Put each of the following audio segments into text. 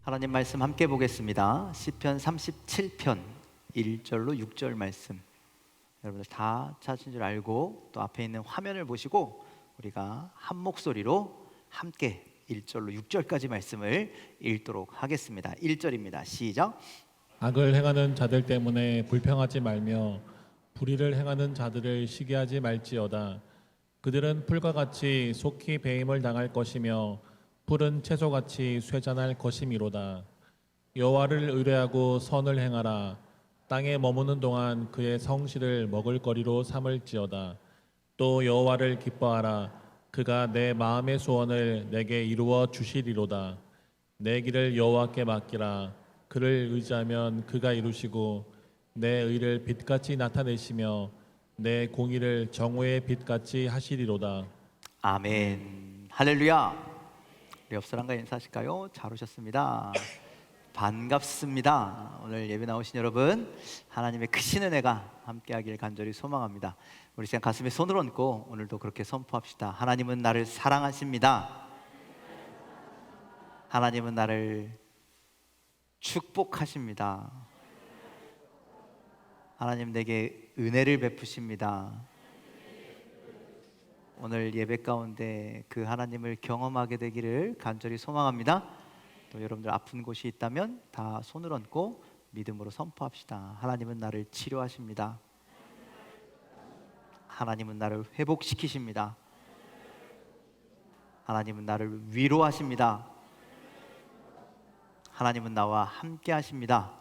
하나님 말씀 함께 보겠습니다. 시편 37편 1절로 6절 말씀. 여러분들 다 찾으신 줄 알고 또 앞에 있는 화면을 보시고 우리가 한 목소리로 함께 1절로 6절까지 말씀을 읽도록 하겠습니다. 1절입니다. 시작. 악을 행하는 자들 때문에 불평하지 말며 불의를 행하는 자들을 시기하지 말지어다. 그들은 풀과 같이 속히 배임을 당할 것이며 푸른 채소같이 쇠잔할 것이미로다. 여호와를 의뢰하고 선을 행하라. 땅에 머무는 동안 그의 성실을 먹을거리로 삼을지어다. 또 여호와를 기뻐하라. 그가 내 마음의 소원을 내게 이루어 주시리로다. 내 길을 여호와께 맡기라. 그를 의지하면 그가 이루시고 내 의를 빛같이 나타내시며 내 공의를 정오의 빛같이 하시리로다. 아멘. 할렐루야. 우리 옆 사람과 인사하실까요? 잘 오셨습니다. 반갑습니다. 오늘 예배 나오신 여러분, 하나님의 크신 은혜가 함께하길 간절히 소망합니다. 우리 시간 가슴에 손을 얹고 오늘도 그렇게 선포합시다. 하나님은 나를 사랑하십니다. 하나님은 나를 축복하십니다. 하나님 내게 은혜를 베푸십니다. 오늘 예배 가운데 그 하나님을 경험하게 되기를 간절히 소망합니다. 또 여러분들 아픈 곳이 있다면 다 손을 얹고 믿음으로 선포합시다. 하나님은 나를 치료하십니다. 하나님은 나를 회복시키십니다. 하나님은 나를 위로하십니다. 하나님은 나와 함께 하십니다.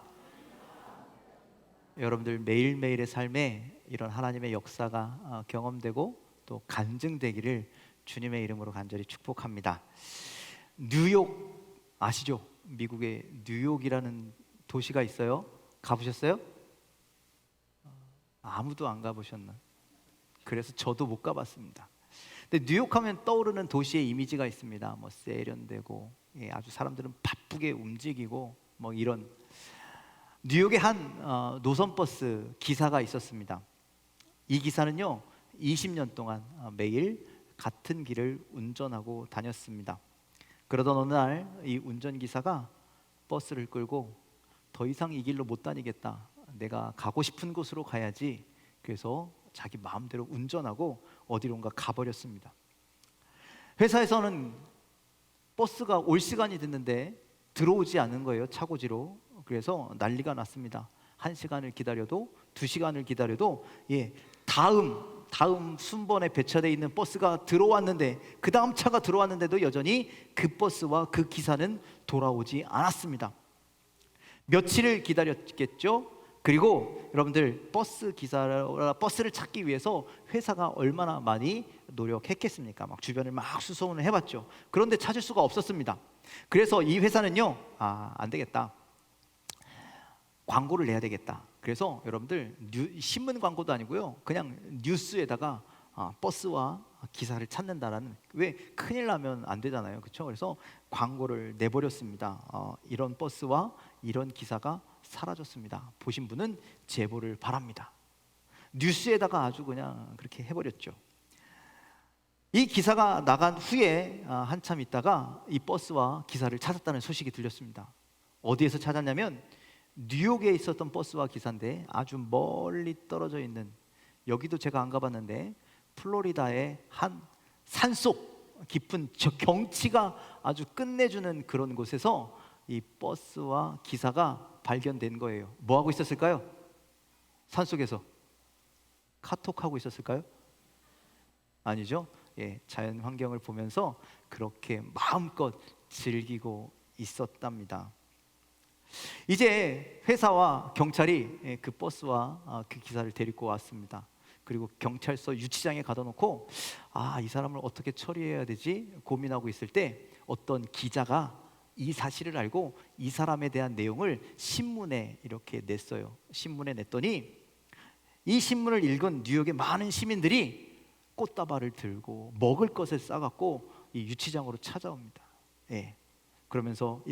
여러분들 매일매일의 삶에 이런 하나님의 역사가 경험되고 또 간증되기를 주님의 이름으로 간절히 축복합니다. 뉴욕 아시죠? 미국의 뉴욕이라는 도시가 있어요. 가보셨어요? 아무도 안 가보셨나? 그래서 저도 못 가봤습니다. 근데 뉴욕하면 떠오르는 도시의 이미지가 있습니다. 뭐 세련되고 아주 사람들은 바쁘게 움직이고 뭐 이런. 뉴욕에 한 노선버스 기사가 있었습니다. 이 기사는요 20년 동안 매일 같은 길을 운전하고 다녔습니다. 그러던 어느 날 이 운전기사가 버스를 끌고 더 이상 이 길로 못 다니겠다, 내가 가고 싶은 곳으로 가야지, 그래서 자기 마음대로 운전하고 어디론가 가버렸습니다. 회사에서는 버스가 올 시간이 됐는데 들어오지 않은 거예요, 차고지로. 그래서 난리가 났습니다. 1시간을 기다려도 2시간을 기다려도 다음 순번에 배차되어 있는 버스가 들어왔는데 그 다음 차가 들어왔는데도 여전히 그 버스와 그 기사는 돌아오지 않았습니다. 며칠을 기다렸겠죠. 그리고 여러분들 버스를 찾기 위해서 회사가 얼마나 많이 노력했겠습니까? 막 주변을 막 수소문을 해봤죠. 그런데 찾을 수가 없었습니다. 그래서 이 회사는요, 안 되겠다, 광고를 내야 되겠다. 그래서 여러분들 신문 광고도 아니고요, 그냥 뉴스에다가 버스와 기사를 찾는다라는, 왜 큰일 나면 안 되잖아요, 그렇죠? 그래서 광고를 내버렸습니다. 이런 버스와 이런 기사가 사라졌습니다. 보신 분은 제보를 바랍니다. 뉴스에다가 아주 그냥 그렇게 해버렸죠. 이 기사가 나간 후에 한참 있다가 이 버스와 기사를 찾았다는 소식이 들렸습니다. 어디에서 찾았냐면 뉴욕에 있었던 버스와 기사인데 아주 멀리 떨어져 있는, 여기도 제가 안 가봤는데 플로리다의 한 산속 깊은 저 경치가 아주 끝내주는 그런 곳에서 이 버스와 기사가 발견된 거예요. 뭐 하고 있었을까요? 산속에서 카톡하고 있었을까요? 아니죠. 자연 환경을 보면서 그렇게 마음껏 즐기고 있었답니다. 이제 회사와 경찰이 그 버스와 그 기사를 데리고 왔습니다. 그리고 경찰서 유치장에 가둬 놓고 이 사람을 어떻게 처리해야 되지 고민하고 있을 때 어떤 기자가 이 사실을 알고 이 사람에 대한 내용을 신문에 이렇게 냈어요. 신문에 냈더니 이 신문을 읽은 뉴욕의 많은 시민들이 꽃다발을 들고 먹을 것을 싸갖고 이 유치장으로 찾아옵니다. 그러면서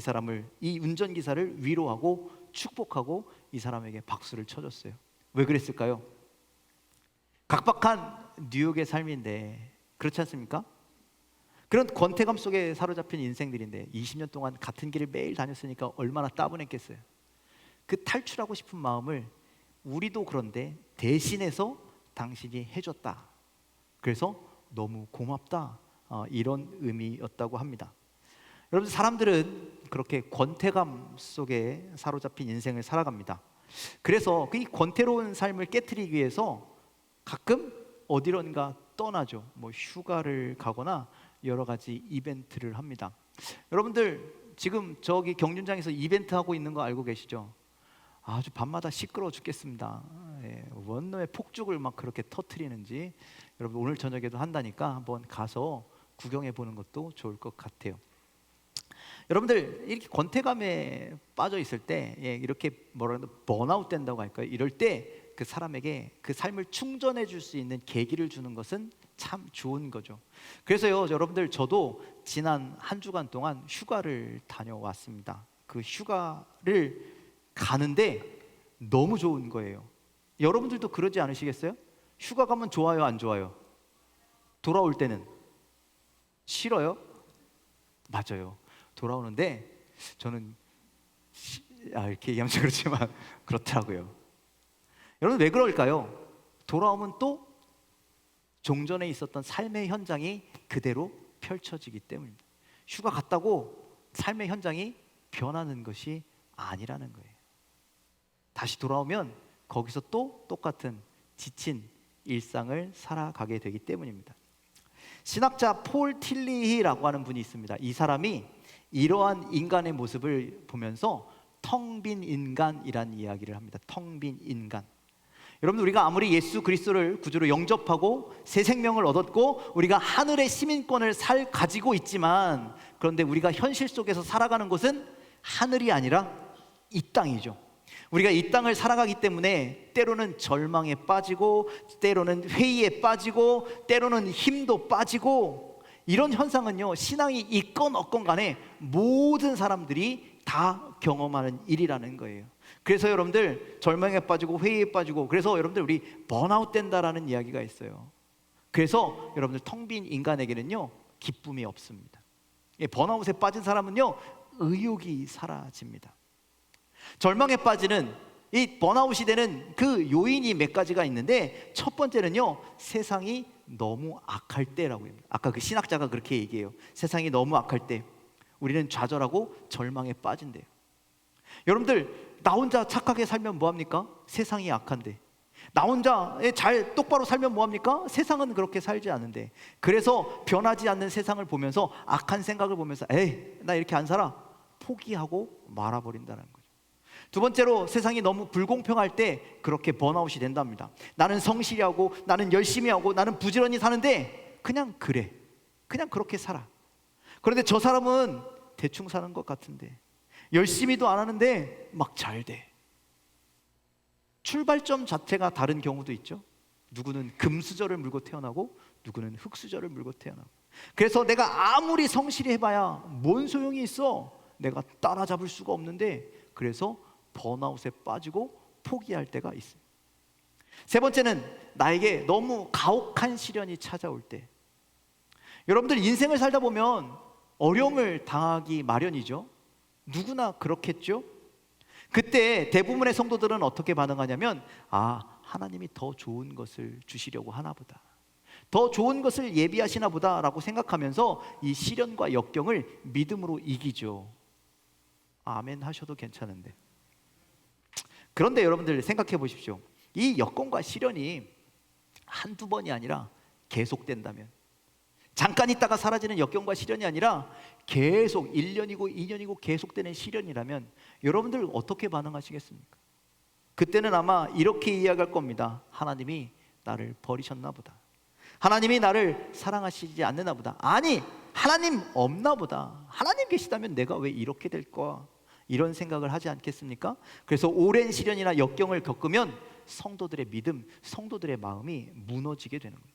이 운전기사를 위로하고 축복하고 이 사람에게 박수를 쳐줬어요. 왜 그랬을까요? 각박한 뉴욕의 삶인데, 그렇지 않습니까? 그런 권태감 속에 사로잡힌 인생들인데 20년 동안 같은 길을 매일 다녔으니까 얼마나 따분했겠어요. 그 탈출하고 싶은 마음을 우리도 그런데 대신해서 당신이 해줬다. 그래서 너무 고맙다. 이런 의미였다고 합니다. 여러분, 사람들은 그렇게 권태감 속에 사로잡힌 인생을 살아갑니다. 그래서 이 권태로운 삶을 깨트리기 위해서 가끔 어디론가 떠나죠. 뭐 휴가를 가거나 여러 가지 이벤트를 합니다. 여러분들 지금 저기 경륜장에서 이벤트 하고 있는 거 알고 계시죠? 아주 밤마다 시끄러워 죽겠습니다. 예, 원놈의 폭죽을 막 그렇게 터트리는지 여러분 오늘 저녁에도 한다니까 한번 가서 구경해 보는 것도 좋을 것 같아요. 여러분들 이렇게 권태감에 빠져 있을 때 이렇게 번아웃 된다고 할까요? 이럴 때 그 사람에게 그 삶을 충전해 줄 수 있는 계기를 주는 것은 참 좋은 거죠. 그래서요, 여러분들 저도 지난 한 주간 동안 휴가를 다녀왔습니다. 그 휴가를 가는데 너무 좋은 거예요. 여러분들도 그러지 않으시겠어요? 휴가 가면 좋아요, 안 좋아요? 돌아올 때는 싫어요? 맞아요. 돌아오는데 저는 이렇게 얘기하면 그렇지만 그렇더라고요. 여러분 왜 그럴까요? 돌아오면 또 종전에 있었던 삶의 현장이 그대로 펼쳐지기 때문입니다. 휴가 갔다고 삶의 현장이 변하는 것이 아니라는 거예요. 다시 돌아오면 거기서 또 똑같은 지친 일상을 살아가게 되기 때문입니다. 신학자 폴 틸리히라고 하는 분이 있습니다. 이 사람이 이러한 인간의 모습을 보면서 텅 빈 인간이라는 이야기를 합니다. 텅 빈 인간. 여러분, 우리가 아무리 예수 그리스도를 구주로 영접하고 새 생명을 얻었고 우리가 하늘의 시민권을 가지고 있지만, 그런데 우리가 현실 속에서 살아가는 곳은 하늘이 아니라 이 땅이죠. 우리가 이 땅을 살아가기 때문에 때로는 절망에 빠지고 때로는 회의에 빠지고 때로는 힘도 빠지고, 이런 현상은요 신앙이 있건 없건 간에 모든 사람들이 다 경험하는 일이라는 거예요. 그래서 여러분들 절망에 빠지고 회의에 빠지고, 그래서 여러분들 우리 번아웃 된다라는 이야기가 있어요. 그래서 여러분들 텅 빈 인간에게는요 기쁨이 없습니다. 번아웃에 빠진 사람은요 의욕이 사라집니다. 절망에 빠지는 이 번아웃이 되는 그 요인이 몇 가지가 있는데, 첫 번째는요 세상이 너무 악할 때라고 합니다. 아까 그 신학자가 그렇게 얘기해요. 세상이 너무 악할 때 우리는 좌절하고 절망에 빠진대요. 여러분들 나 혼자 착하게 살면 뭐합니까? 세상이 악한데. 나 혼자 잘 똑바로 살면 뭐합니까? 세상은 그렇게 살지 않은데. 그래서 변하지 않는 세상을 보면서 악한 생각을 보면서 에이 나 이렇게 안 살아 포기하고 말아버린다는 거죠. 두 번째로 세상이 너무 불공평할 때 그렇게 번아웃이 된답니다. 나는 성실히 하고 나는 열심히 하고 나는 부지런히 사는데 그냥 그래, 그냥 그렇게 살아. 그런데 저 사람은 대충 사는 것 같은데 열심히도 안 하는데 막 잘 돼. 출발점 자체가 다른 경우도 있죠. 누구는 금수저를 물고 태어나고 누구는 흙수저를 물고 태어나고. 그래서 내가 아무리 성실히 해봐야 뭔 소용이 있어. 내가 따라잡을 수가 없는데, 그래서 번아웃에 빠지고 포기할 때가 있어요. 세 번째는 나에게 너무 가혹한 시련이 찾아올 때. 여러분들 인생을 살다 보면 어려움을 당하기 마련이죠. 누구나 그렇겠죠. 그때 대부분의 성도들은 어떻게 반응하냐면 하나님이 더 좋은 것을 주시려고 하나 보다, 더 좋은 것을 예비하시나 보다라고 생각하면서 이 시련과 역경을 믿음으로 이기죠. 아멘 하셔도 괜찮은데. 그런데 여러분들 생각해 보십시오. 이 여건과 시련이 한두 번이 아니라 계속된다면, 잠깐 있다가 사라지는 역경과 시련이 아니라 계속 1년이고 2년이고 계속되는 시련이라면 여러분들 어떻게 반응하시겠습니까? 그때는 아마 이렇게 이야기할 겁니다. 하나님이 나를 버리셨나 보다. 하나님이 나를 사랑하시지 않느나 보다. 아니, 하나님 없나 보다. 하나님 계시다면 내가 왜 이렇게 될 거야? 이런 생각을 하지 않겠습니까? 그래서 오랜 시련이나 역경을 겪으면 성도들의 믿음, 성도들의 마음이 무너지게 되는 거예요.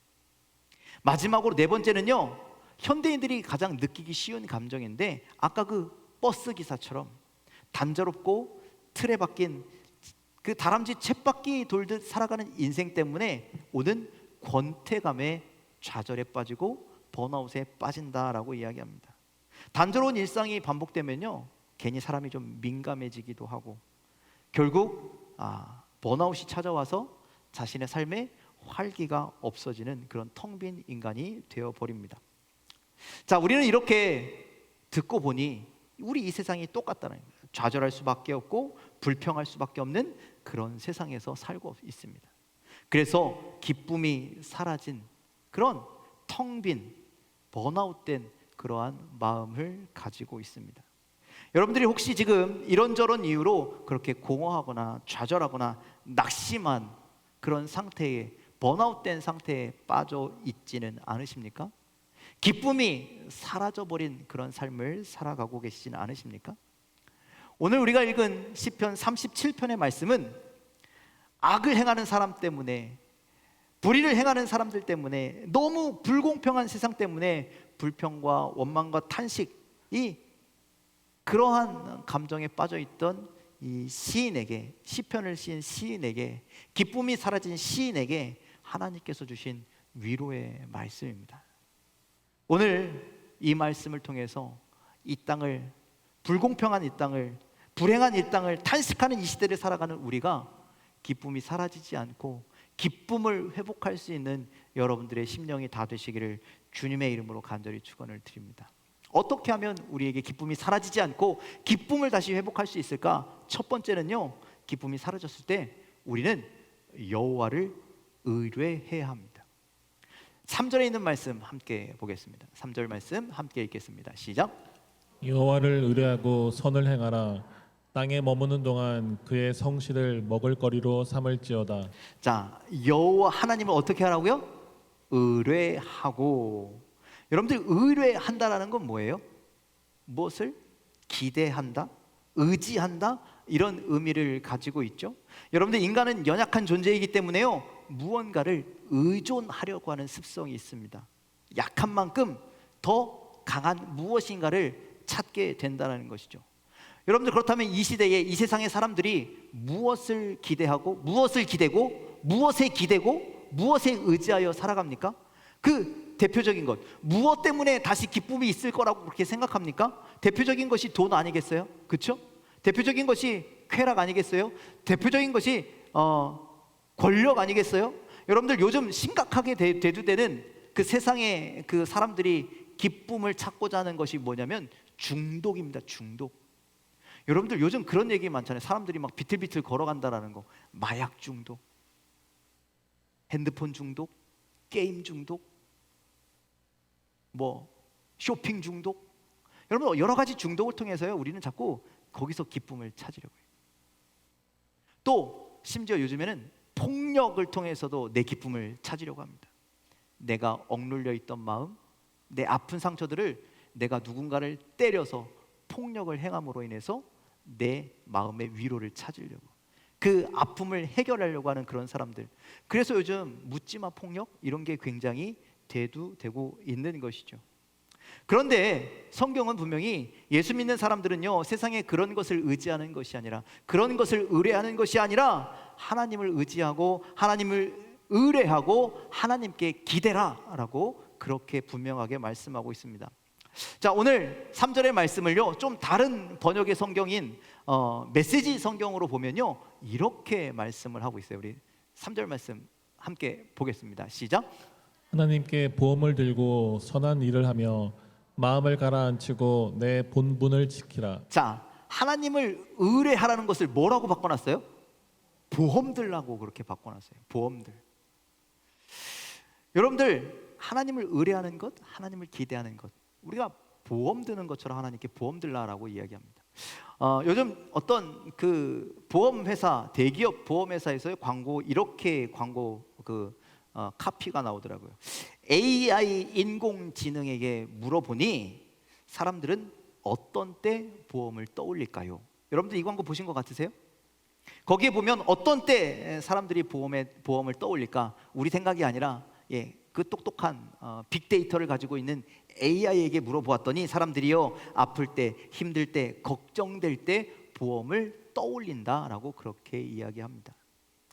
마지막으로 네 번째는요, 현대인들이 가장 느끼기 쉬운 감정인데, 아까 그 버스 기사처럼 단조롭고 틀에 박힌 그 다람쥐 쳇바퀴 돌듯 살아가는 인생 때문에 오는 권태감에 좌절에 빠지고 번아웃에 빠진다라고 이야기합니다. 단조로운 일상이 반복되면요, 괜히 사람이 좀 민감해지기도 하고 결국 번아웃이 찾아와서 자신의 삶에 활기가 없어지는 그런 텅 빈 인간이 되어버립니다. 자, 우리는 이렇게 듣고 보니 우리 이 세상이 똑같다는 거예요. 좌절할 수밖에 없고 불평할 수밖에 없는 그런 세상에서 살고 있습니다. 그래서 기쁨이 사라진 그런 텅 빈 번아웃된 그러한 마음을 가지고 있습니다. 여러분들이 혹시 지금 이런저런 이유로 그렇게 공허하거나 좌절하거나 낙심한 그런 상태에, 번아웃된 상태에 빠져 있지는 않으십니까? 기쁨이 사라져버린 그런 삶을 살아가고 계시진 않으십니까? 오늘 우리가 읽은 시편 37편의 말씀은 악을 행하는 사람 때문에, 불의를 행하는 사람들 때문에, 너무 불공평한 세상 때문에 불평과 원망과 탄식이 그러한 감정에 빠져있던 이 시인에게, 시편을 쓰인 시인에게, 기쁨이 사라진 시인에게 하나님께서 주신 위로의 말씀입니다. 오늘 이 말씀을 통해서 이 땅을, 불공평한 이 땅을, 불행한 이 땅을 탄식하는 이 시대를 살아가는 우리가 기쁨이 사라지지 않고 기쁨을 회복할 수 있는 여러분들의 심령이 다 되시기를 주님의 이름으로 간절히 축원을 드립니다. 어떻게 하면 우리에게 기쁨이 사라지지 않고 기쁨을 다시 회복할 수 있을까? 첫 번째는요, 기쁨이 사라졌을 때 우리는 여호와를 의뢰해야 합니다. 3절에 있는 말씀 함께 보겠습니다. 3절 말씀 함께 읽겠습니다. 시작. 여호와를 의뢰하고 선을 행하라. 땅에 머무는 동안 그의 성실을 먹을거리로 삼을지어다. 자, 여호와 하나님을 어떻게 하라고요? 의뢰하고. 여러분들, 의뢰한다라는 건 뭐예요? 무엇을? 기대한다, 의지한다, 이런 의미를 가지고 있죠. 여러분들, 인간은 연약한 존재이기 때문에요, 무언가를 의존하려고 하는 습성이 있습니다. 약한 만큼 더 강한 무엇인가를 찾게 된다는 것이죠. 여러분들, 그렇다면 이 시대에, 이 세상의 사람들이 무엇을 기대하고, 무엇을 기대고, 무엇에 기대고, 무엇에 의지하여 살아갑니까? 그 대표적인 것, 무엇 때문에 다시 기쁨이 있을 거라고 그렇게 생각합니까? 대표적인 것이 돈 아니겠어요? 그렇죠? 대표적인 것이 쾌락 아니겠어요? 대표적인 것이 권력 아니겠어요? 여러분들, 요즘 심각하게 대두되는 그 세상의 그 사람들이 기쁨을 찾고자 하는 것이 뭐냐면 중독입니다. 중독. 여러분들, 요즘 그런 얘기 많잖아요. 사람들이 막 비틀비틀 걸어간다라는 거. 마약 중독, 핸드폰 중독, 게임 중독, 뭐 쇼핑 중독. 여러분, 여러 가지 중독을 통해서요, 우리는 자꾸 거기서 기쁨을 찾으려고 해요. 또 심지어 요즘에는 폭력을 통해서도 내 기쁨을 찾으려고 합니다. 내가 억눌려 있던 마음, 내 아픈 상처들을 내가 누군가를 때려서 폭력을 행함으로 인해서 내 마음의 위로를 찾으려고, 그 아픔을 해결하려고 하는 그런 사람들. 그래서 요즘 묻지마 폭력, 이런 게 굉장히 대두되고 있는 것이죠. 그런데 성경은 분명히 예수 믿는 사람들은요, 세상에 그런 것을 의지하는 것이 아니라, 그런 것을 의뢰하는 것이 아니라 하나님을 의지하고 하나님을 의뢰하고 하나님께 기대라 라고 그렇게 분명하게 말씀하고 있습니다. 자, 오늘 3절의 말씀을요, 좀 다른 번역의 성경인 메시지 성경으로 보면요, 이렇게 말씀을 하고 있어요. 우리 3절 말씀 함께 보겠습니다. 시작. 하나님께 보험을 들고 선한 일을 하며 마음을 가라앉히고 내 본분을 지키라. 자, 하나님을 의뢰하라는 것을 뭐라고 바꿔놨어요? 보험들라고 그렇게 바꿔놨어요. 보험들. 여러분들, 하나님을 의뢰하는 것, 하나님을 기대하는 것, 우리가 보험 드는 것처럼 하나님께 보험 들라라고 이야기합니다. 요즘 어떤 그 보험회사, 대기업 보험회사에서의 광고, 이렇게 광고 카피가 나오더라고요. AI 인공지능에게 물어보니 사람들은 어떤 때 보험을 떠올릴까요? 여러분들 이 광고 보신 것 같으세요? 거기에 보면 어떤 때 사람들이 보험을 떠올릴까? 우리 생각이 아니라 그 똑똑한 빅데이터를 가지고 있는 AI에게 물어보았더니 사람들이요, 아플 때, 힘들 때, 걱정될 때 보험을 떠올린다라고 그렇게 이야기합니다.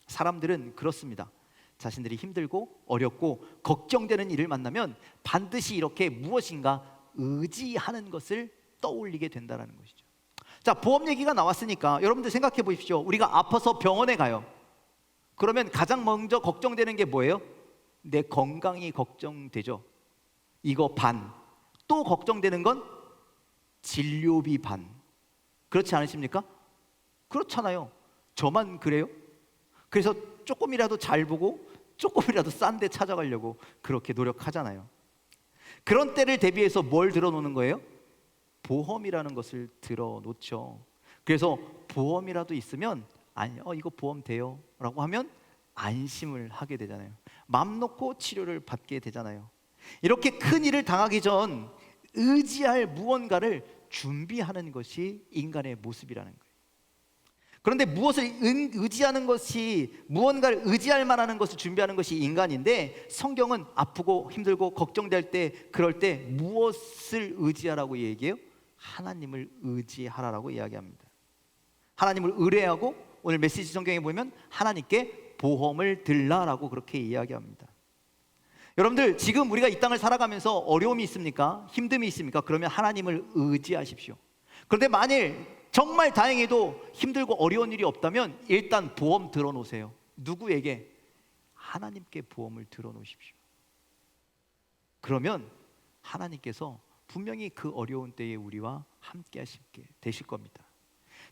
사람들은 그렇습니다. 자신들이 힘들고 어렵고 걱정되는 일을 만나면 반드시 이렇게 무엇인가 의지하는 것을 떠올리게 된다는 것이죠. 자, 보험 얘기가 나왔으니까 여러분들 생각해 보십시오. 우리가 아파서 병원에 가요. 그러면 가장 먼저 걱정되는 게 뭐예요? 내 건강이 걱정되죠. 이거 반. 또 걱정되는 건 진료비 반. 그렇지 않으십니까? 그렇잖아요. 저만 그래요? 그래서 조금이라도 잘 보고 조금이라도 싼 데 찾아가려고 그렇게 노력하잖아요. 그런 때를 대비해서 뭘 들어놓는 거예요? 보험이라는 것을 들어놓죠. 그래서 보험이라도 있으면 아니, 이거 보험 돼요 라고 하면 안심을 하게 되잖아요. 맘 놓고 치료를 받게 되잖아요. 이렇게 큰 일을 당하기 전 의지할 무언가를 준비하는 것이 인간의 모습이라는 거예요. 그런데 무엇을 의지하는 것이, 무언가를 의지할 만한 것을 준비하는 것이 인간인데, 성경은 아프고 힘들고 걱정될 때, 그럴 때 무엇을 의지하라고 얘기해요? 하나님을 의지하라고 이야기합니다. 하나님을 의뢰하고, 오늘 메시지 성경에 보면 하나님께 보험을 들라라고 그렇게 이야기합니다. 여러분들, 지금 우리가 이 땅을 살아가면서 어려움이 있습니까? 힘듦이 있습니까? 그러면 하나님을 의지하십시오. 그런데 만일 정말 다행히도 힘들고 어려운 일이 없다면 일단 보험 들어놓으세요. 누구에게? 하나님께 보험을 들어놓으십시오. 그러면 하나님께서 분명히 그 어려운 때에 우리와 함께 하시게 되실 겁니다.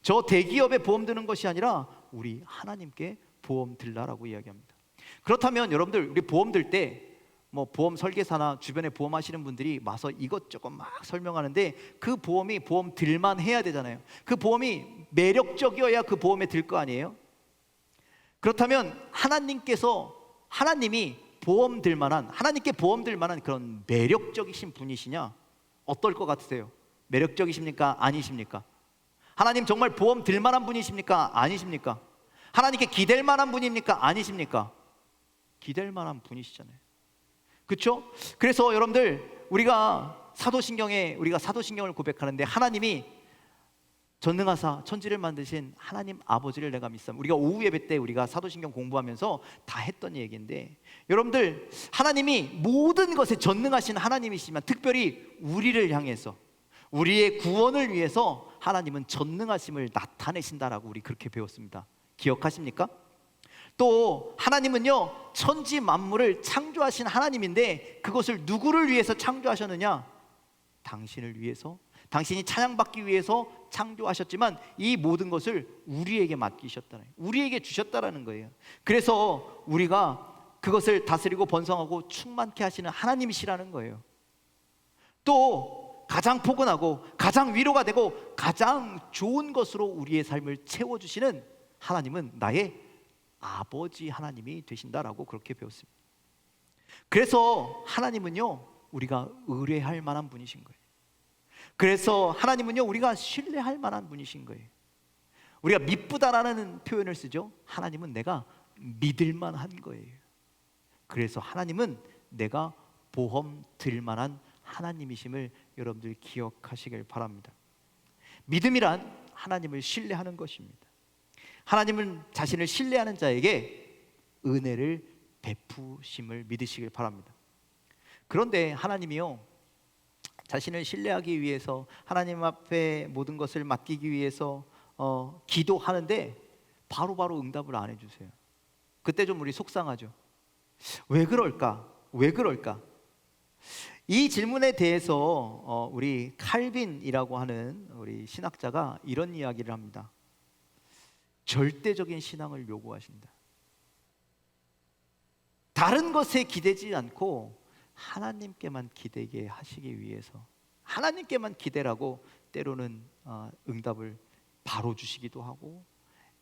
저 대기업에 보험 드는 것이 아니라 우리 하나님께 보험 들라라고 이야기합니다. 그렇다면 여러분들, 우리 보험 들 때 뭐 보험 설계사나 주변에 보험하시는 분들이 와서 이것저것 막 설명하는데, 그 보험이 보험 들만 해야 되잖아요. 그 보험이 매력적이어야 그 보험에 들 거 아니에요? 그렇다면 하나님이 보험 들 만한, 하나님께 보험 들 만한 그런 매력적이신 분이시냐? 어떨 것 같으세요? 매력적이십니까? 아니십니까? 하나님 정말 보험 들 만한 분이십니까? 아니십니까? 하나님께 기댈 만한 분입니까? 아니십니까? 기댈 만한 분이시잖아요. 그렇죠? 그래서 여러분들, 우리가 사도신경을 고백하는데, 하나님이 전능하사 천지를 만드신 하나님 아버지를 내가 믿습니다. 우리가 오후 예배 때 우리가 사도신경 공부하면서 다 했던 얘기인데, 여러분들, 하나님이 모든 것에 전능하신 하나님이시지만 특별히 우리를 향해서, 우리의 구원을 위해서 하나님은 전능하심을 나타내신다라고 우리 그렇게 배웠습니다. 기억하십니까? 또 하나님은요, 천지 만물을 창조하신 하나님인데, 그것을 누구를 위해서 창조하셨느냐? 당신을 위해서, 당신이 찬양받기 위해서 창조하셨지만 이 모든 것을 우리에게 맡기셨다는, 우리에게 주셨다라는 거예요. 그래서 우리가 그것을 다스리고 번성하고 충만케 하시는 하나님이시라는 거예요. 또 가장 포근하고 가장 위로가 되고 가장 좋은 것으로 우리의 삶을 채워주시는 하나님은 나의 아버지 하나님이 되신다라고 그렇게 배웠습니다. 그래서 하나님은요, 우리가 의뢰할 만한 분이신 거예요. 그래서 하나님은요, 우리가 신뢰할 만한 분이신 거예요. 우리가 미쁘다라는 표현을 쓰죠. 하나님은 내가 믿을 만한 거예요. 그래서 하나님은 내가 보험 들 만한 하나님이심을 여러분들 기억하시길 바랍니다. 믿음이란 하나님을 신뢰하는 것입니다. 하나님은 자신을 신뢰하는 자에게 은혜를 베푸심을 믿으시길 바랍니다. 그런데 하나님이요, 자신을 신뢰하기 위해서, 하나님 앞에 모든 것을 맡기기 위해서 기도하는데 바로바로 응답을 안 해주세요. 그때 좀 우리 속상하죠. 왜 그럴까? 왜 그럴까? 이 질문에 대해서 우리 칼빈이라고 하는 우리 신학자가 이런 이야기를 합니다. 절대적인 신앙을 요구하신다. 다른 것에 기대지 않고 하나님께만 기대게 하시기 위해서, 하나님께만 기대라고 때로는 응답을 바로 주시기도 하고,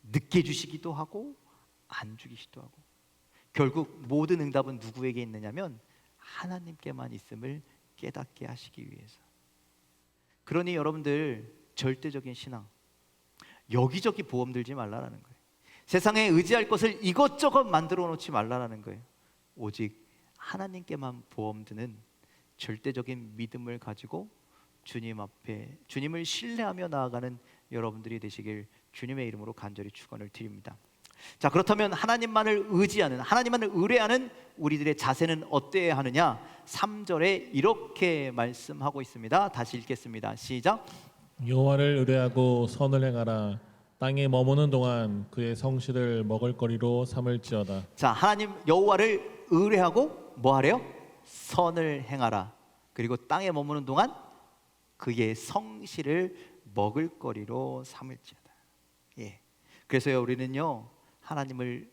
늦게 주시기도 하고, 안 주시기도 하고, 결국 모든 응답은 누구에게 있느냐면 하나님께만 있음을 깨닫게 하시기 위해서. 그러니 여러분들, 절대적인 신앙, 여기저기 보험 들지 말라라는 거예요. 세상에 의지할 것을 이것저것 만들어 놓지 말라라는 거예요. 오직 하나님께만 보험 드는 절대적인 믿음을 가지고 주님 앞에, 주님을 신뢰하며 나아가는 여러분들이 되시길 주님의 이름으로 간절히 축원을 드립니다. 자, 그렇다면 하나님만을 의지하는, 하나님만을 의뢰하는 우리들의 자세는 어때야 하느냐? 3절에 이렇게 말씀하고 있습니다. 다시 읽겠습니다. 시작. 여호와를 의뢰하고 선을 행하라. 땅에 머무는 동안 그의 성실을 먹을거리로 삼을지어다. 자, 하나님 여호와를 의뢰하고 뭐 하래요? 선을 행하라. 그리고 땅에 머무는 동안 그의 성실을 먹을거리로 삼을지어다. 예. 그래서요, 우리는요, 하나님을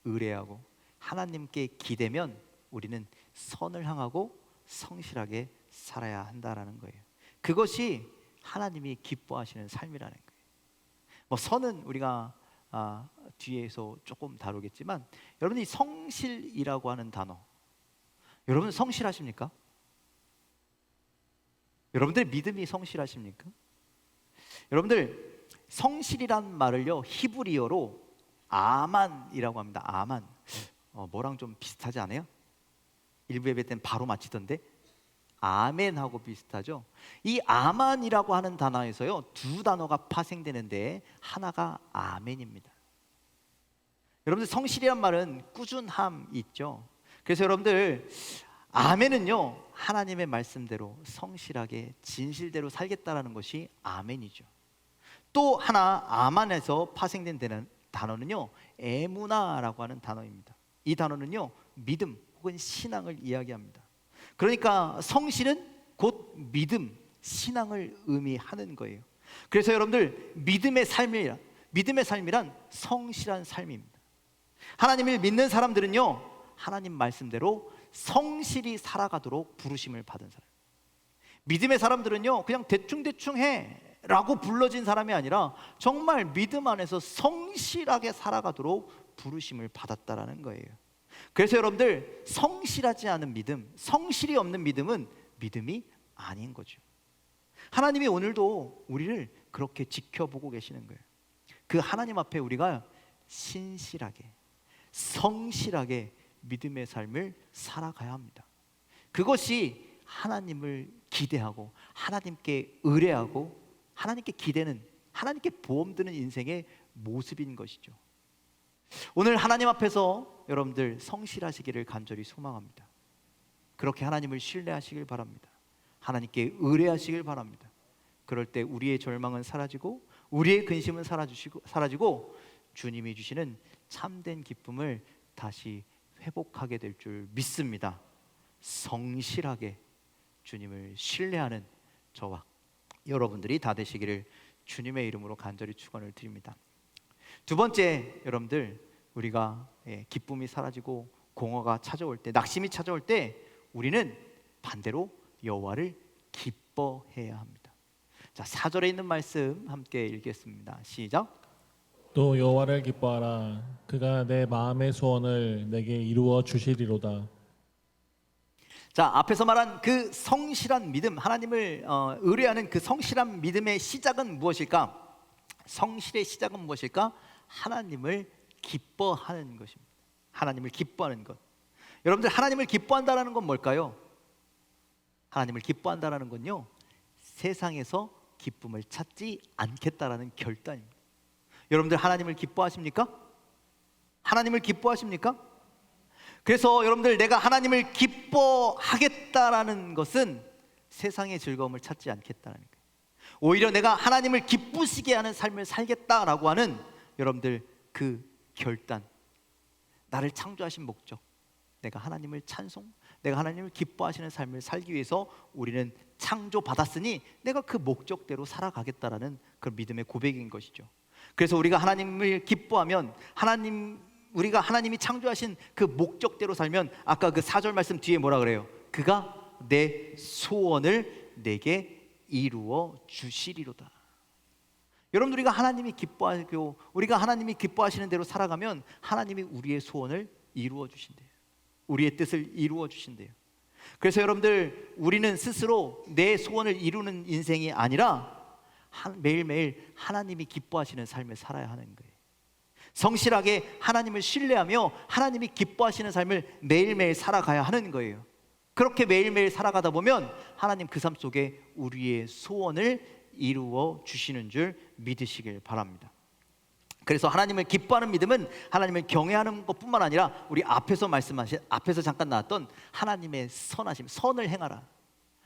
의뢰하고 하나님께 기대면 우리는 선을 향하고 성실하게 살아야 한다라는 거예요. 그것이 하나님이 기뻐하시는 삶이라는 거예요. 뭐 선은 우리가 뒤에서 조금 다루겠지만, 여러분이 성실이라고 하는 단어, 여러분 성실하십니까? 여러분들 믿음이 성실하십니까? 여러분들 성실이란 말을요, 히브리어로 아만이라고 합니다. 아만. 뭐랑 좀 비슷하지 않아요? 일부 예배 때는 바로 맞히던데 아멘하고 비슷하죠. 이 아만이라고 하는 단어에서요, 두 단어가 파생되는데 하나가 아멘입니다. 여러분들 성실이란 말은 꾸준함 있죠. 그래서 여러분들 아멘은요, 하나님의 말씀대로 성실하게 진실대로 살겠다라는 것이 아멘이죠. 또 하나 아만에서 파생된 단어는요, 에무나라고 하는 단어입니다. 이 단어는요, 믿음 혹은 신앙을 이야기합니다. 그러니까 성실은 곧 믿음, 신앙을 의미하는 거예요. 그래서 여러분들 믿음의 삶이란 성실한 삶입니다. 하나님을 믿는 사람들은요, 하나님 말씀대로 성실히 살아가도록 부르심을 받은 사람. 믿음의 사람들은요, 그냥 대충 해라고 불러진 사람이 아니라 정말 믿음 안에서 성실하게 살아가도록 부르심을 받았다라는 거예요. 그래서 여러분들 성실하지 않은 믿음, 성실이 없는 믿음은 믿음이 아닌 거죠. 하나님이 오늘도 우리를 그렇게 지켜보고 계시는 거예요. 그 하나님 앞에 우리가 신실하게, 성실하게 믿음의 삶을 살아가야 합니다. 그것이 하나님을 기대하고 하나님께 의뢰하고 하나님께 기대는, 하나님께 보험 드는 인생의 모습인 것이죠. 오늘 하나님 앞에서 여러분들 성실하시기를 간절히 소망합니다. 그렇게 하나님을 신뢰하시길 바랍니다. 하나님께 의뢰하시길 바랍니다. 그럴 때 우리의 절망은 사라지고 우리의 근심은 사라지고 주님이 주시는 참된 기쁨을 다시 회복하게 될 줄 믿습니다. 성실하게 주님을 신뢰하는 저와 여러분들이 다 되시기를 주님의 이름으로 간절히 축원을 드립니다. 두 번째, 여러분들 우리가 기쁨이 사라지고 공허가 찾아올 때, 낙심이 찾아올 때 우리는 반대로 여호와를 기뻐해야 합니다. 자, 4절에 있는 말씀 함께 읽겠습니다. 시작. 또 여호와를 기뻐하라. 그가 내 마음의 소원을 내게 이루어 주시리로다. 자, 앞에서 말한 그 성실한 믿음, 하나님을 의뢰하는 그 성실한 믿음의 시작은 무엇일까? 성실의 시작은 무엇일까? 하나님을 기뻐하는 것입니다. 하나님을 기뻐하는 것. 여러분들 하나님을 기뻐한다는 건 뭘까요? 하나님을 기뻐한다는 건요, 세상에서 기쁨을 찾지 않겠다라는 결단입니다. 여러분들 하나님을 기뻐하십니까? 하나님을 기뻐하십니까? 그래서 여러분들 내가 하나님을 기뻐하겠다라는 것은 세상의 즐거움을 찾지 않겠다는 거예요. 오히려 내가 하나님을 기쁘시게 하는 삶을 살겠다라고 하는 여러분들 그 결단, 나를 창조하신 목적, 내가 하나님을 찬송, 내가 하나님을 기뻐하시는 삶을 살기 위해서 우리는 창조받았으니 내가 그 목적대로 살아가겠다라는 그 믿음의 고백인 것이죠. 그래서 우리가 하나님을 기뻐하면 우리가 하나님이 창조하신 그 목적대로 살면 아까 그 4절 말씀 뒤에 뭐라 그래요? 그가 내 소원을 내게 이루어 주시리로다. 여러분들 우리가 하나님이 기뻐하고 우리가 하나님이 기뻐하시는 대로 살아가면 하나님이 우리의 소원을 이루어 주신대요. 우리의 뜻을 이루어 주신대요. 그래서 여러분들 우리는 스스로 내 소원을 이루는 인생이 아니라 매일매일 하나님이 기뻐하시는 삶을 살아야 하는 거예요. 성실하게 하나님을 신뢰하며 하나님이 기뻐하시는 삶을 매일매일 살아가야 하는 거예요. 그렇게 매일매일 살아가다 보면 하나님 그 삶 속에 우리의 소원을 이루어 주시는 줄 믿으시길 바랍니다. 그래서 하나님을 기뻐하는 믿음은 하나님을 경외하는 것뿐만 아니라 우리 앞에서 잠깐 나왔던 하나님의 선하심, 선을 행하라.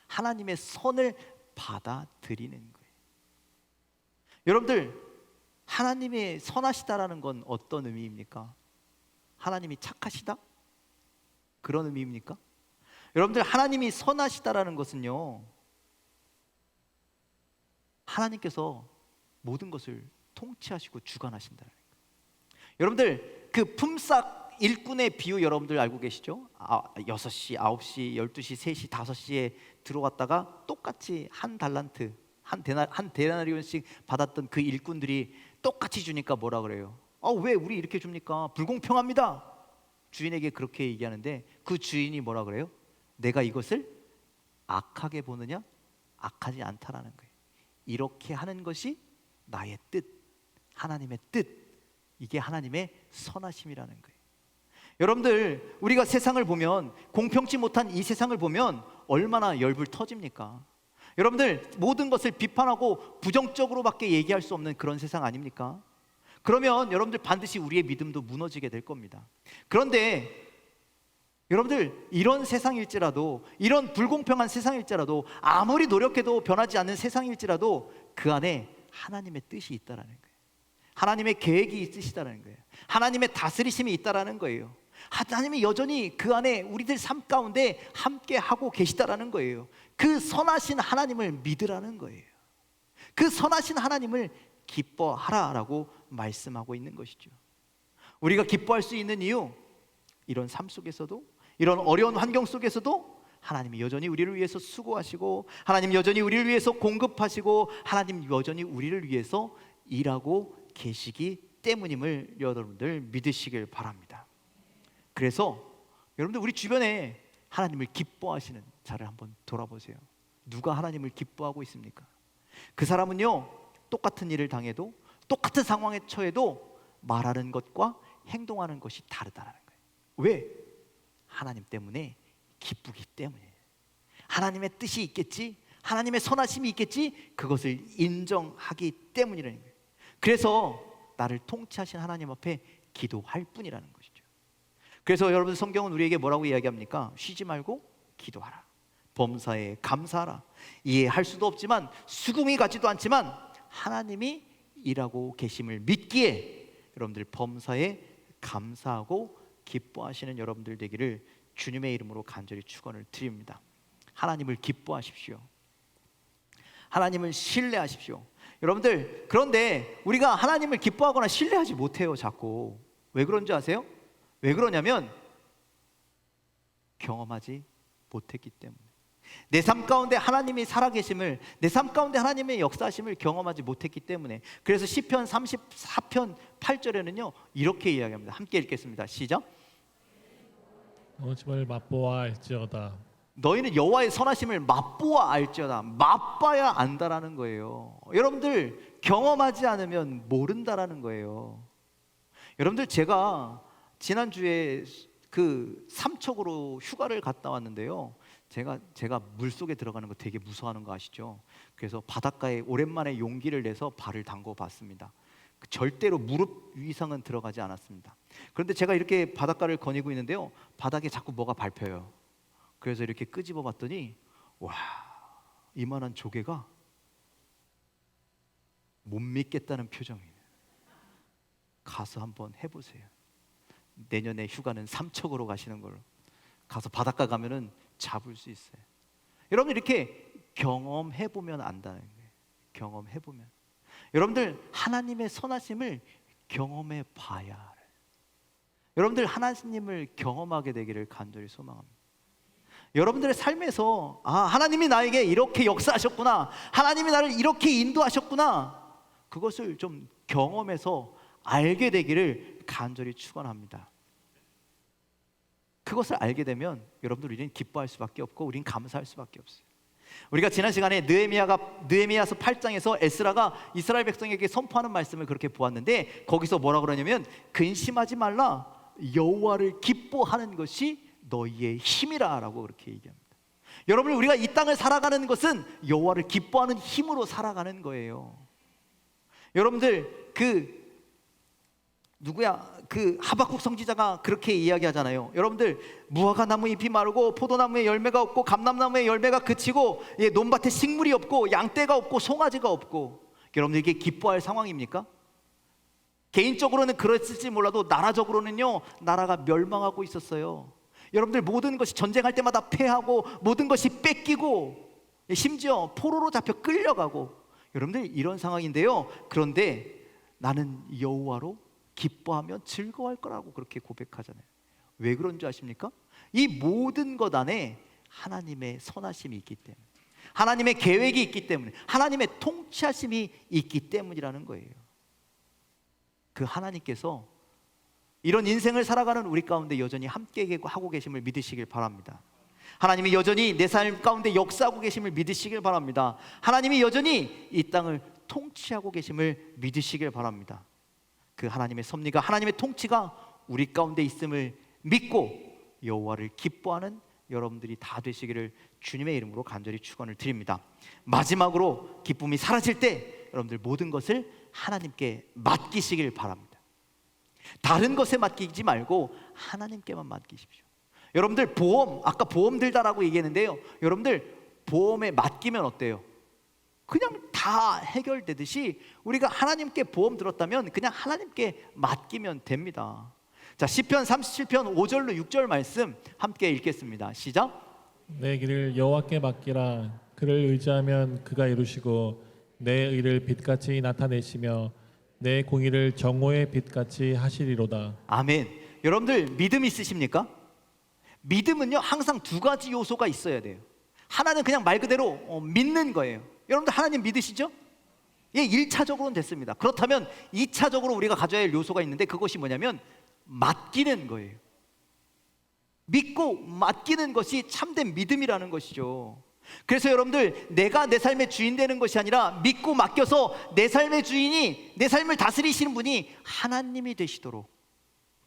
하나님의 선을 받아들이는 거예요. 여러분들, 하나님의 선하시다라는 건 어떤 의미입니까? 하나님이 착하시다? 그런 의미입니까? 여러분들, 하나님이 선하시다라는 것은요, 하나님께서 모든 것을 통치하시고 주관하신다는 거예요. 여러분들, 그 품삯 일꾼의 비유 여러분들 알고 계시죠? 6시, 9시, 12시, 3시, 5시에 들어왔다가 똑같이 한 달란트, 한 데나리온씩 받았던 그 일꾼들이 똑같이 주니까 뭐라 그래요? 왜 우리 이렇게 줍니까? 불공평합니다. 주인에게 그렇게 얘기하는데 그 주인이 뭐라 그래요? 내가 이것을 악하게 보느냐? 악하지 않다라는 거예요. 이렇게 하는 것이 나의 뜻, 하나님의 뜻, 이게 하나님의 선하심이라는 거예요. 여러분들, 우리가 세상을 보면, 공평치 못한 이 세상을 보면 얼마나 열불 터집니까? 여러분들, 모든 것을 비판하고 부정적으로밖에 얘기할 수 없는 그런 세상 아닙니까? 그러면 여러분들 반드시 우리의 믿음도 무너지게 될 겁니다. 그런데 여러분들, 이런 세상일지라도, 이런 불공평한 세상일지라도, 아무리 노력해도 변하지 않는 세상일지라도 그 안에 하나님의 뜻이 있다라는 거예요. 하나님의 계획이 있으시다라는 거예요. 하나님의 다스리심이 있다라는 거예요. 하나님이 여전히 그 안에 우리들 삶 가운데 함께 하고 계시다라는 거예요. 그 선하신 하나님을 믿으라는 거예요. 그 선하신 하나님을 기뻐하라라고 말씀하고 있는 것이죠. 우리가 기뻐할 수 있는 이유, 이런 삶 속에서도, 이런 어려운 환경 속에서도 하나님이 여전히 우리를 위해서 수고하시고, 하나님 여전히 우리를 위해서 공급하시고, 하나님 여전히 우리를 위해서 일하고 계시기 때문임을 여러분들 믿으시길 바랍니다. 그래서 여러분들, 우리 주변에 하나님을 기뻐하시는 자를 한번 돌아보세요. 누가 하나님을 기뻐하고 있습니까? 그 사람은요, 똑같은 일을 당해도, 똑같은 상황에 처해도 말하는 것과 행동하는 것이 다르다는 거예요. 왜? 하나님 때문에 기쁘기 때문에. 하나님의 뜻이 있겠지, 하나님의 선하심이 있겠지, 그것을 인정하기 때문이라는 거예요. 그래서 나를 통치하신 하나님 앞에 기도할 뿐이라는 것이죠. 그래서 여러분, 성경은 우리에게 뭐라고 이야기합니까? 쉬지 말고 기도하라, 범사에 감사하라. 이해할 수도 없지만, 수긍이 가지도 않지만 하나님이 일하고 계심을 믿기에 여러분들 범사에 감사하고 기뻐하시는 여러분들 되기를 주님의 이름으로 간절히 축원을 드립니다. 하나님을 기뻐하십시오. 하나님을 신뢰하십시오. 여러분들, 그런데 우리가 하나님을 기뻐하거나 신뢰하지 못해요. 자꾸. 왜 그런지 아세요? 왜 그러냐면 경험하지 못했기 때문에. 내 삶 가운데 하나님이 살아계심을, 내 삶 가운데 하나님의 역사하심을 경험하지 못했기 때문에. 그래서 시편 34편 8절에는요 이렇게 이야기합니다. 함께 읽겠습니다. 시작. 오줌을 맛보아 알지어다. 너희는 여호와의 선하심을 맛보아 알지어다. 맛봐야 안다라는 거예요. 여러분들, 경험하지 않으면 모른다라는 거예요. 여러분들, 제가 지난주에 그 삼척으로 휴가를 갔다 왔는데요, 제가 물속에 들어가는 거 되게 무서워하는 거 아시죠? 그래서 바닷가에 오랜만에 용기를 내서 발을 담궈 봤습니다. 절대로 무릎 이상은 들어가지 않았습니다. 그런데 제가 이렇게 바닷가를 거니고 있는데요, 바닥에 자꾸 뭐가 밟혀요. 그래서 이렇게 끄집어 봤더니, 와, 이만한 조개가 못 믿겠다는 표정이에요. 가서 한번 해보세요. 내년에 휴가는 삼척으로 가시는 걸로. 가서 바닷가 가면은 잡을 수 있어요. 여러분, 이렇게 경험해보면 안다는 거예요. 경험해보면. 여러분들, 하나님의 선하심을 경험해 봐야 알아요. 여러분들, 하나님을 경험하게 되기를 간절히 소망합니다. 여러분들의 삶에서 하나님이 나에게 이렇게 역사하셨구나, 하나님이 나를 이렇게 인도하셨구나, 그것을 좀 경험해서 알게 되기를 간절히 축원합니다. 그것을 알게 되면 여러분들, 우리는 기뻐할 수밖에 없고 우리는 감사할 수밖에 없어요. 우리가 지난 시간에 느헤미야서 8장에서 에스라가 이스라엘 백성에게 선포하는 말씀을 그렇게 보았는데, 거기서 뭐라 그러냐면 근심하지 말라, 여호와를 기뻐하는 것이 너희의 힘이라 라고 그렇게 얘기합니다. 여러분, 우리가 이 땅을 살아가는 것은 여호와를 기뻐하는 힘으로 살아가는 거예요. 여러분들, 그 누구야? 그 하박국 선지자가 그렇게 이야기하잖아요. 여러분들, 무화과 나무 잎이 마르고 포도나무에 열매가 없고 감람나무에 열매가 그치고 논밭에 식물이 없고 양떼가 없고 송아지가 없고, 여러분들 이게 기뻐할 상황입니까? 개인적으로는 그랬을지 몰라도 나라적으로는요, 나라가 멸망하고 있었어요. 여러분들, 모든 것이 전쟁할 때마다 패하고 모든 것이 뺏기고 심지어 포로로 잡혀 끌려가고, 여러분들 이런 상황인데요. 그런데 나는 여호와로 기뻐하며 즐거워할 거라고 그렇게 고백하잖아요. 왜 그런 줄 아십니까? 이 모든 것 안에 하나님의 선하심이 있기 때문에, 하나님의 계획이 있기 때문에, 하나님의 통치하심이 있기 때문이라는 거예요. 그 하나님께서 이런 인생을 살아가는 우리 가운데 여전히 함께 하고 계심을 믿으시길 바랍니다. 하나님이 여전히 내 삶 가운데 역사하고 계심을 믿으시길 바랍니다. 하나님이 여전히 이 땅을 통치하고 계심을 믿으시길 바랍니다. 그 하나님의 섭리가, 하나님의 통치가 우리 가운데 있음을 믿고 여호와를 기뻐하는 여러분들이 다 되시기를 주님의 이름으로 간절히 축원을 드립니다. 마지막으로 기쁨이 사라질 때 여러분들 모든 것을 하나님께 맡기시길 바랍니다. 다른 것에 맡기지 말고 하나님께만 맡기십시오. 여러분들 보험, 아까 보험 들다라고 얘기했는데요, 여러분들 보험에 맡기면 어때요? 그냥 다 해결되듯이 우리가 하나님께 보험 들었다면 그냥 하나님께 맡기면 됩니다. 자, 시편 37편 5절로 6절 말씀 함께 읽겠습니다. 시작. 내 길을 여호와께 맡기라. 그를 의지하면 그가 이루시고 내 의를 빛같이 나타내시며 내 공의를 정오의 빛같이 하시리로다. 아멘. 여러분들 믿음 있으십니까? 믿음은요, 항상 두 가지 요소가 있어야 돼요. 하나는 그냥 말 그대로 믿는 거예요. 여러분들 하나님 믿으시죠? 예, 1차적으로는 됐습니다. 그렇다면 2차적으로 우리가 가져야 할 요소가 있는데, 그것이 뭐냐면 맡기는 거예요. 믿고 맡기는 것이 참된 믿음이라는 것이죠. 그래서 여러분들, 내가 내 삶의 주인 되는 것이 아니라 믿고 맡겨서 내 삶의 주인이, 내 삶을 다스리시는 분이 하나님이 되시도록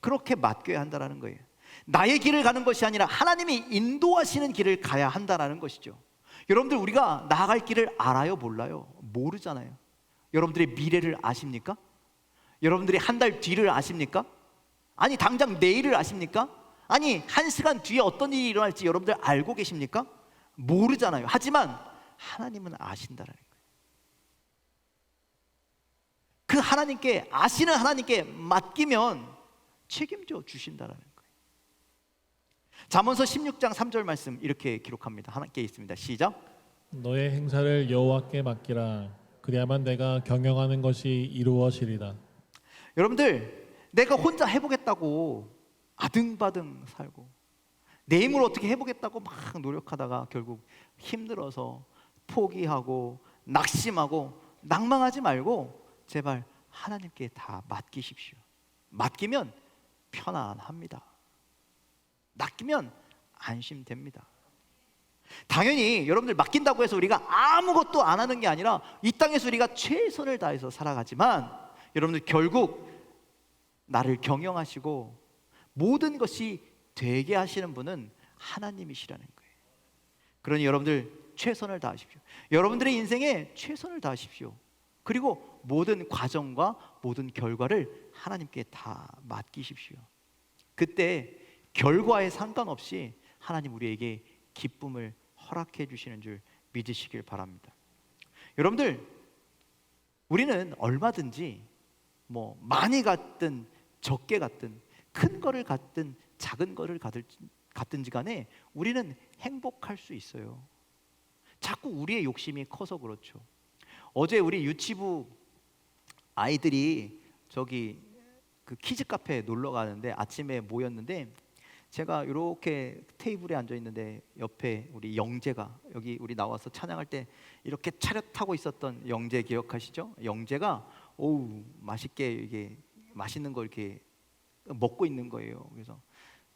그렇게 맡겨야 한다는 거예요. 나의 길을 가는 것이 아니라 하나님이 인도하시는 길을 가야 한다는 것이죠. 여러분들, 우리가 나아갈 길을 알아요, 몰라요? 모르잖아요. 여러분들의 미래를 아십니까? 여러분들이 한 달 뒤를 아십니까? 아니, 당장 내일을 아십니까? 아니, 1시간 뒤에 어떤 일이 일어날지 여러분들 알고 계십니까? 모르잖아요. 하지만 하나님은 아신다라는 거예요. 그 하나님께, 아시는 하나님께 맡기면 책임져 주신다라는 거예요. 잠언서 16장 3절 말씀 이렇게 기록합니다. 함께 있습니다. 시작. 너의 행사를 여호와께 맡기라. 그리하면 내가 경영하는 것이 이루어지리라. 여러분들, 내가 혼자 해보겠다고 아등바등 살고 내 힘으로 어떻게 해보겠다고 막 노력하다가 결국 힘들어서 포기하고 낙심하고 낭망하지 말고 제발 하나님께 다 맡기십시오. 맡기면 편안합니다. 맡기면 안심됩니다. 당연히 여러분들, 맡긴다고 해서 우리가 아무것도 안 하는 게 아니라 이 땅에서 우리가 최선을 다해서 살아가지만, 여러분들 결국 나를 경영하시고 모든 것이 되게 하시는 분은 하나님이시라는 거예요. 그러니 여러분들 최선을 다하십시오. 여러분들의 인생에 최선을 다하십시오. 그리고 모든 과정과 모든 결과를 하나님께 다 맡기십시오. 그때 결과에 상관없이 하나님 우리에게 기쁨을 허락해 주시는 줄 믿으시길 바랍니다. 여러분들, 우리는 얼마든지 많이 갔든 적게 갔든 큰 거를 갔든 작은 거를 갔든지 간에 우리는 행복할 수 있어요. 자꾸 우리의 욕심이 커서 그렇죠. 어제 우리 유치부 아이들이 저기 그 키즈 카페에 놀러 가는데 아침에 모였는데, 제가 이렇게 테이블에 앉아 있는데 옆에 우리 영재가, 여기 우리 나와서 찬양할 때 이렇게 차렷하고 있었던 영재 기억하시죠? 영재가 맛있게 이게 맛있는 거 이렇게 먹고 있는 거예요. 그래서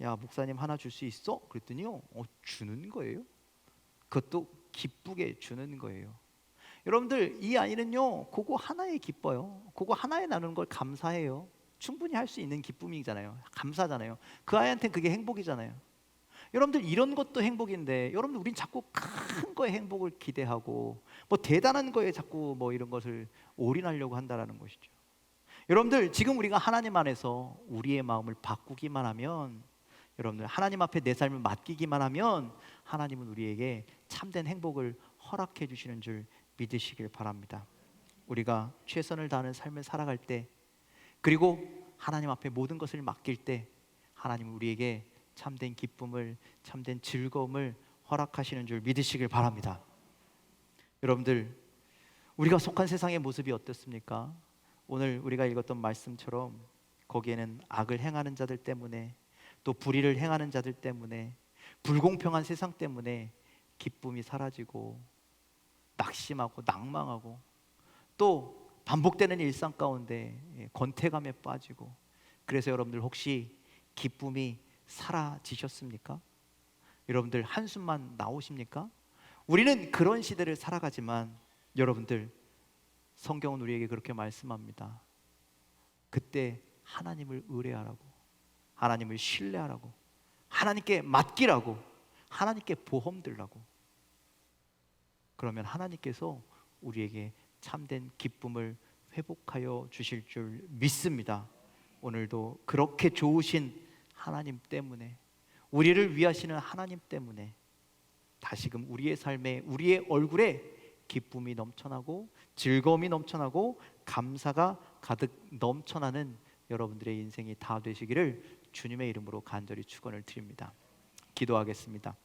야, 목사님 하나 줄 수 있어? 그랬더니요, 주는 거예요. 그것도 기쁘게 주는 거예요. 여러분들, 이 아이는요, 그거 하나에 기뻐요. 그거 하나에 나누는 걸 감사해요. 충분히 할 수 있는 기쁨이잖아요. 감사잖아요. 그 아이한테는 그게 행복이잖아요. 여러분들, 이런 것도 행복인데, 여러분들 우린 자꾸 큰 거에 행복을 기대하고 대단한 거에 자꾸 이런 것을 올인하려고 한다라는 것이죠. 여러분들 지금 우리가 하나님 안에서 우리의 마음을 바꾸기만 하면, 여러분들 하나님 앞에 내 삶을 맡기기만 하면 하나님은 우리에게 참된 행복을 허락해 주시는 줄 믿으시길 바랍니다. 우리가 최선을 다하는 삶을 살아갈 때, 그리고 하나님 앞에 모든 것을 맡길 때 하나님은 우리에게 참된 기쁨을, 참된 즐거움을 허락하시는 줄 믿으시길 바랍니다. 여러분들, 우리가 속한 세상의 모습이 어떻습니까? 오늘 우리가 읽었던 말씀처럼 거기에는 악을 행하는 자들 때문에, 또 불의를 행하는 자들 때문에, 불공평한 세상 때문에 기쁨이 사라지고 낙심하고 낭망하고, 또 반복되는 일상 가운데 권태감에 빠지고, 그래서 여러분들 혹시 기쁨이 사라지셨습니까? 여러분들 한숨만 나오십니까? 우리는 그런 시대를 살아가지만 여러분들, 성경은 우리에게 그렇게 말씀합니다. 그때 하나님을 의뢰하라고, 하나님을 신뢰하라고, 하나님께 맡기라고, 하나님께 보험 들라고. 그러면 하나님께서 우리에게 참된 기쁨을 회복하여 주실 줄 믿습니다. 오늘도 그렇게 좋으신 하나님 때문에, 우리를 위하시는 하나님 때문에 다시금 우리의 삶에, 우리의 얼굴에 기쁨이 넘쳐나고 즐거움이 넘쳐나고 감사가 가득 넘쳐나는 여러분들의 인생이 다 되시기를 주님의 이름으로 간절히 축원을 드립니다. 기도하겠습니다.